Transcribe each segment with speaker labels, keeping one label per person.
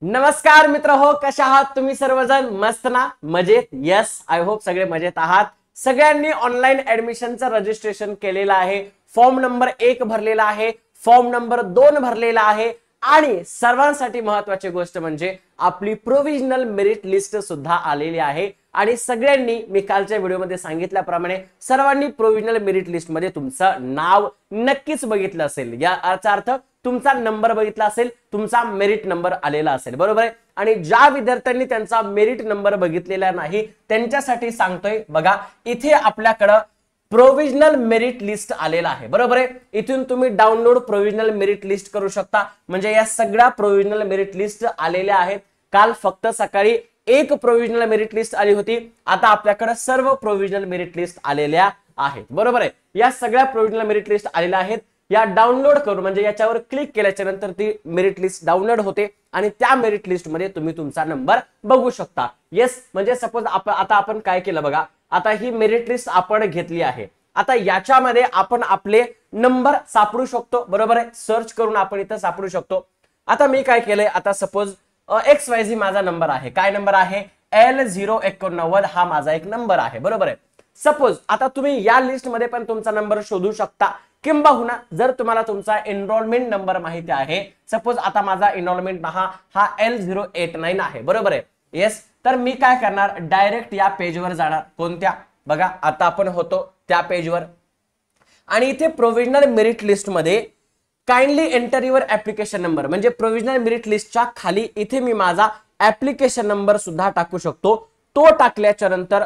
Speaker 1: नमस्कार मित्र हो, कशा आहात तुम्ही सर्वजण? मस्त ना? मजेत? यस, आय होप सगळे मजेत आहात. सगळ्यांनी ऑनलाईन ऍडमिशनचं रजिस्ट्रेशन केलेलं आहे. फॉर्म नंबर 1 भरलेला आहे, फॉर्म नंबर 2 भरलेला आहे आणि सर्वांसाठी महत्त्वाची गोष्ट म्हणजे आपली प्रोव्हिजनल मेरिट लिस्ट सुद्धा आलेली आहे. आणि सगळ्यांनी मी कालच्या व्हिडिओमध्ये सांगितल्याप्रमाणे सर्वांनी प्रोव्हिजनल मेरिट लिस्ट मध्ये तुमचं नाव नक्कीच बघितलं असेल. याचा अर्थ तुमचा नंबर बघितला असेल, तुमचा मेरिट नंबर आलेला असेल, बरोबर आहे. आणि ज्या विद्यार्थ्यांनी त्यांचा मेरिट नंबर बघितलेला नाही त्यांच्यासाठी सांगतोय बघा, इथे आपल्याकडं प्रोव्हिजनल मेरिट लिस्ट आलेला आहे, बरोबर आहे. इथून तुम्ही डाउनलोड प्रोव्हिजनल मेरिट लिस्ट करू शकता. म्हणजे या सगळ्या प्रोव्हिजनल मेरिट लिस्ट आलेल्या आहेत. काल फक्त सकाळी एक प्रोव्हिजनल मेरिट लिस्ट आली होती, आता आपल्याकडे सर्व प्रोव्हिजनल मेरिट लिस्ट आलेल्या आहेत, बरोबर आहे. या सगळ्या प्रोव्हिजनल मेरिट लिस्ट आलेल्या आहेत. या डाउनलोड करून म्हणजे याच्यावर क्लिक केल्याच्या नंतर ती मेरिट लिस्ट डाउनलोड होते आणि त्या मेरिट लिस्ट मध्ये तुम्ही तुमचा नंबर बघू शकता. येस, म्हणजे सपोज आता आपण काय केलं बघा, आता ही मेरिट लिस्ट आपण घेतली आहे. आता याच्यामध्ये आपण आपले नंबर सापडू शकतो, बरोबर आहे. सर्च करून आपण इथं सापडू शकतो. आता मी काय केलंय, आता सपोज XYZ माझा नंबर आहे. काय नंबर आहे? L089 हा माझा एक नंबर आहे, बरोबर आहे. सपोज आता तुम्ही या लिस्ट मध्ये पण तुमचा नंबर शोधू शकता, किंबहुना जर तुम्हाला तुमचा एनरोलमेंट नंबर माहिती आहे, सपोज आता माझा एनरोलमेंट हा L089 आहे, बरोबर आहे. येस, तर मी काय करणार, डायरेक्ट या पेजवर जाणार. कोणत्या? बघा, आता आपण होतो त्या पेजवर आणि इथे प्रोव्हिजनल मेरिट लिस्ट मध्ये kindly enter your application number म्हणजे प्रोव्हिजनल मेरिट लिस्टच्या खाली इथे मी माझा ऍप्लिकेशन नंबर सुद्धा टाकू शकतो. तो टाकल्याच्या नंतर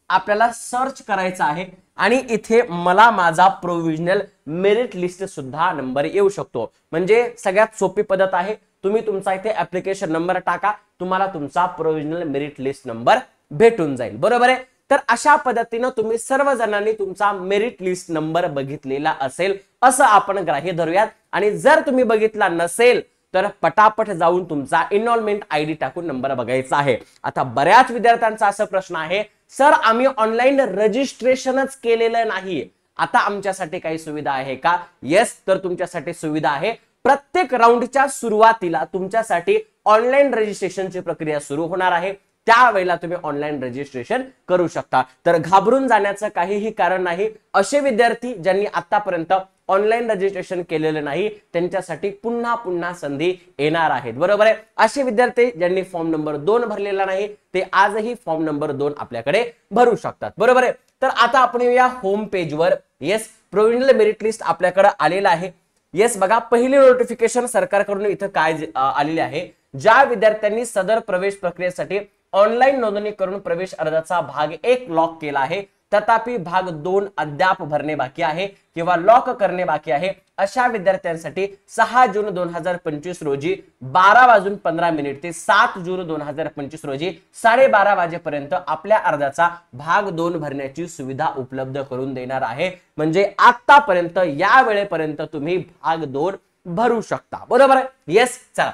Speaker 1: आपल्याला सर्च करायचा आहे आणि इथे मला माझा प्रोव्हिजनल मेरिट लिस्ट सुद्धा नंबर येऊ शकतो. म्हणजे सगळ्यात सोपी पद्धत आहे. तुम्ही तुमचा इथे ऍप्लिकेशन नंबर टाका, तुम्हाला तुमचा प्रोव्हिजनल मेरिट लिस्ट नंबर भेटून जाईल, बरोबर आहे. तर अशा पद्धतीने तुम्ही सर्व जणांनी तुमचा मेरिट लिस्ट नंबर बघितलेला असेल असं आपण ग्राह्य धरूयात. आणि जर तुम्ही बघितला नसेल तर पटापट जाऊन तुमचा एनरोलमेंट आयडी टाकून नंबर बघायचा आहे. आता बऱ्याच विद्यार्थ्यांचा असा प्रश्न आहे, सर आम्ही ऑनलाईन रजिस्ट्रेशनच केलेलं नाहीये, आता आमच्यासाठी काही सुविधा आहे का? येस, तर तुमच्यासाठी सुविधा आहे. प्रत्येक राऊंडच्या सुरुवातीला तुमच्यासाठी ऑनलाईन रजिस्ट्रेशनची प्रक्रिया सुरू होणार आहे. त्यावेळेला तुम्ही ऑनलाईन रजिस्ट्रेशन करू शकता. तर घाबरून जाण्याचं काहीही कारण नाही. असे विद्यार्थी ज्यांनी आतापर्यंत ऑनलाईन रजिस्ट्रेशन केलेलं नाही त्यांच्यासाठी पुन्हा पुन्हा संधी येणार आहेत, बरोबर आहे. असे विद्यार्थी ज्यांनी फॉर्म नंबर 2 भरलेला नाही ते आजही फॉर्म नंबर 2 आपल्याकडे भरू शकतात, बरोबर आहे. तर आता आपण या होम पेजवर. येस, प्रोव्हिजनल मेरिट लिस्ट आपल्याकडे आलेला आहे. येस, बघा, पहिली नोटिफिकेशन सरकारकडून इथं काय आलेली आहे, ज्या विद्यार्थ्यांनी सदर प्रवेश प्रक्रियेसाठी ऑनलाईन नोंदणी करून प्रवेश अर्जाचा भाग 1 लॉक केला आहे तथापि भाग 2 अद्याप भरणे बाकी आहे किंवा लॉक करणे बाकी आहे, अशा विद्यार्थ्यांसाठी 6 जून 2025 रोजी 12:15 ते 7 जून 2025 रोजी 12:30 वाजेपर्यंत आपल्या अर्जाचा भाग 2 भरण्याची सुविधा उपलब्ध करून देणार आहे. म्हणजे आतापर्यंत या वेळेपर्यंत तुम्ही भाग 2 भरू शकता, बरोबर आहे. येस, चला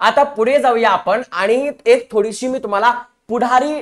Speaker 1: आता पुढे जाऊया आपण आणि एक थोडीशी मी तुम्हाला पुढारी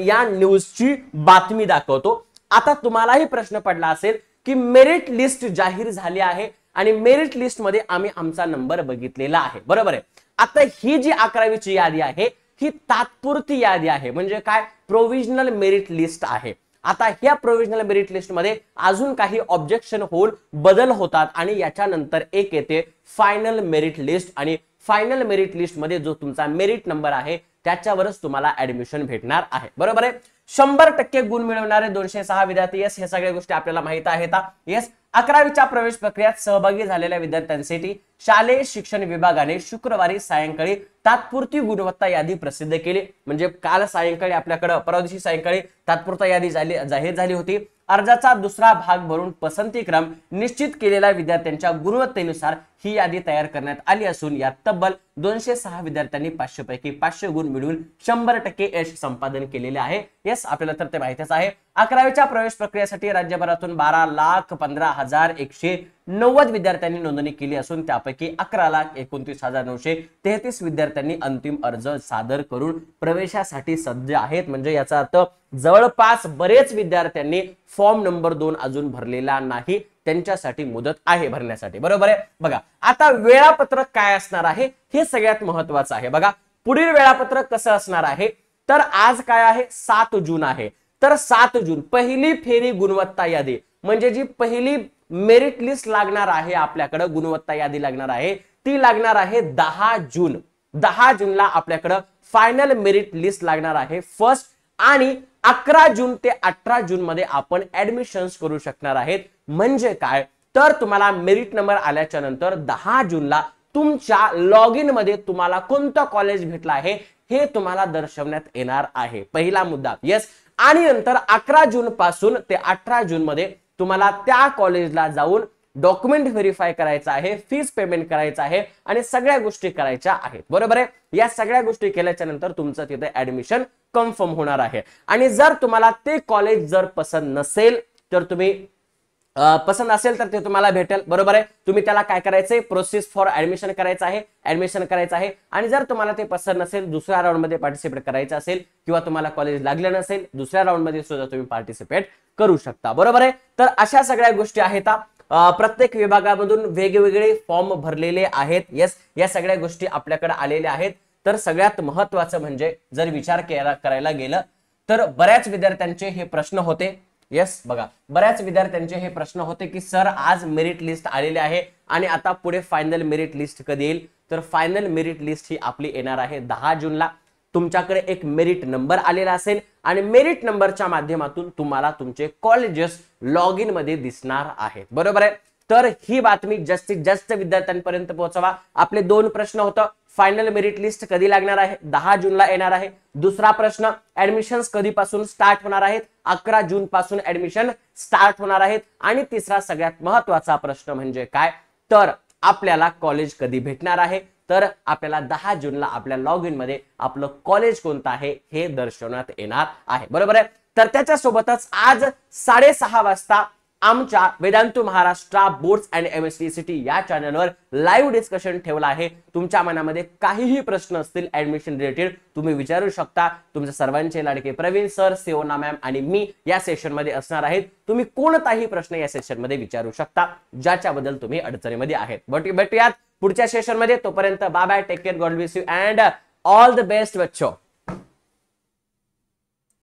Speaker 1: या न्यूजची बातमी दाखवतो. आता तुम्हालाही प्रश्न पडला असेल की मेरिट लिस्ट जाहीर झाली आहे आणि मेरिट लिस्ट मध्ये आम्ही आमचा नंबर बघितलेला आहे, बरोबर आहे. आता ही जी 11वीची यादी आहे ही तात्पुरती यादी आहे. म्हणजे काय? प्रोव्हिजनल मेरिट लिस्ट आहे. आता ह्या प्रोव्हिजनल मेरिट लिस्ट मध्ये अजून काही ऑब्जेक्शन होऊन बदल होतात आणि याच्यानंतर एक येते फायनल मेरिट लिस्ट आणि फायनल मेरिट लिस्ट मध्ये जो तुमचा मेरिट नंबर आहे त्याच्यावरच तुम्हाला ऍडमिशन भेटणार आहे, बरोबर आहे. 100% गुण मिळवणारे 206 विद्यार्थी. येस, हे सगळ्या गोष्टी आपल्याला माहित आहेत. येस, 11वीच्या प्रवेश प्रक्रियेत सहभागी झालेल्या विद्यार्थ्यांसाठी शालेय शिक्षण विभागाने शुक्रवारी सायंकाळी तात्पुरती गुणवत्ता यादी प्रसिद्ध केली. म्हणजे काल सायंकाळी आपल्याकडे परवा दिवशी सायंकाळी तात्पुरता यादी जाहीर झाली होती. अर्जाचा दुसरा भाग भरून पसंती क्रम निश्चित केलेल्या विद्यार्थ्यांच्या गुणवत्तेनुसार ही यादी तयार करण्यात आली असून यात तब्बल 206 विद्यार्थ्यांनी 500 पैकी 500 गुण मिळवून 100% यश संपादन केलेले आहे. येस, आपल्याला तर ते माहितीच आहे. 11वीच्या प्रवेश प्रक्रियेसाठी राज्यभरातून 12,15,190 विद्यार्थ्यांनी नोंदणी केली असून त्यापैकी 11,29,933 विद्यार्थ्यांनी अंतिम अर्ज सादर करून प्रवेशासाठी सज्ज आहेत. म्हणजे याचा अर्थ जवळपास बरेच विद्यार्थ्यांनी फॉर्म नंबर 2 अजून भरलेला नाही, त्यांच्यासाठी मुदत आहे भरण्यासाठी, बरोबर आहे. बघा आता वेळापत्रक काय असणार आहे हे सगळ्यात महत्वाचं आहे. बघा पुढील वेळापत्रक कसं असणार आहे, तर आज काय आहे 7 जून आहे, तर 7 जून पहिली फेरी गुणवत्ता यादी म्हणजे जी पहिली मेरिट लिस्ट लागणार आहे आपल्याकडे, गुणवत्ता यादी लागणार आहे ती लागणार आहे 10 जून. 10 जूनला आपल्याकडे फायनल मेरिट लिस्ट लागणार आहे फर्स्ट, आणि 11 जून ते 18 जून मध्ये आपण ऍडमिशन्स करू शकणार आहेत. म्हणजे काय, तर तुम्हाला मेरिट नंबर आल्याच्या नंतर 10 जूनला तुमच्या लॉग इन मध्ये तुम्हाला कोणतं कॉलेज भेटलं आहे हे तुम्हाला दर्शवण्यात येणार आहे, पहिला मुद्दा. येस, आणि नंतर 11 जून पासून ते 18 जून मध्ये तुम्हाला त्या कॉलेजला जाऊन डॉक्युमेंट व्हेरीफाय करायचं आहे, फीस पेमेंट करायचं आहे आणि सगळ्या गोष्टी करायच्या आहेत, बरोबर आहे. या सगळ्या गोष्टी केल्याच्या नंतर तुमचं तिथे ऍडमिशन कन्फर्म होणार आहे. आणि जर तुम्हाला ते कॉलेज जर पसंत नसेल तर तुम्ही पसंत असेल तर ते तुम्हाला भेटेल, बरोबर आहे. तुम्ही त्याला काय करायचंय, प्रोसेस फॉर ऍडमिशन करायचं आहे, ऍडमिशन करायचं आहे. आणि जर तुम्हाला ते पसंत नसेल, दुसऱ्या राऊंड मध्ये पार्टिसिपेट करायचं असेल किंवा तुम्हाला कॉलेज लागलं नसेल, दुसऱ्या राऊंड मध्ये सुद्धा तुम्ही पार्टिसिपेट करू शकता, बरोबर आहे. तर अशा सगळ्या गोष्टी आहेत. प्रत्येक विभागामधून वेगवेगळे फॉर्म भरलेले आहेत. येस, या सगळ्या गोष्टी आपल्याकडे आलेल्या आहेत. तर सगळ्यात महत्वाचं म्हणजे जर विचार करायला गेलं तर बऱ्याच विद्यार्थ्यांचे हे प्रश्न होते. येस, बघा बऱ्याच विद्यार्थ्यांचे हे प्रश्न होते की सर आज मेरिट लिस्ट आलेली आहे आणि आता पुढे फायनल मेरिट लिस्ट कधी येईल, तर फायनल मेरिट लिस्ट ही आपली येणार आहे 10 जूनला. तुमच्याकडे एक मेरिट नंबर आलेला असेल आणि मेरिट नंबरच्या माध्यमातून तुम्हाला तुमचे कॉलेजेस लॉग इन मध्ये दिसणार आहेत, बरोबर आहे. तर ही बातमी जास्तीत जास्त विद्यार्थ्यांपर्यंत पोहोचवा. आपले 2 प्रश्न होतं, फायनल मेरिट लिस्ट कधी लागणार आहे, 10 जूनला येणार आहे. दुसरा प्रश्न, ऍडमिशन्स कधीपासून स्टार्ट होणार आहेत, 11 जून पासून ऍडमिशन स्टार्ट होणार आहेत. आणि तिसरा सगळ्यात महत्वाचा प्रश्न म्हणजे काय, तर आपल्याला कॉलेज कधी भेटणार आहे, तर आपल्याला 10 जूनला आपल्या लॉग इन मध्ये आपलं कॉलेज कोणतं आहे हे दर्शवण्यात येणार आहे, बरोबर आहे. तर त्याच्यासोबतच आज 6:30 वाजता आमच्या वेदांतू महाराष्ट्र बोर्ड्स अँड एमएसटीसीटी या चॅनलवर लाईव्ह डिस्कशन ठेवला आहे. तुमच्या मनामध्ये काहीही प्रश्न असतील ऍडमिशन रिलेटेड तुम्ही विचारू शकता. तुमच्या सर्वांचे लाडके प्रवीण सर, सेओना मॅम आणि मी या सेशन मध्ये असणार आहेत. तुम्ही कोणताही प्रश्न या सेशन मध्ये विचारू शकता ज्याच्याबद्दल तुम्ही अडचणीमध्ये आहेत. भेटूयात पुढच्या सेशन मध्ये. तोपर्यंत bye bye, take care, God bless you and all the best बच्चो.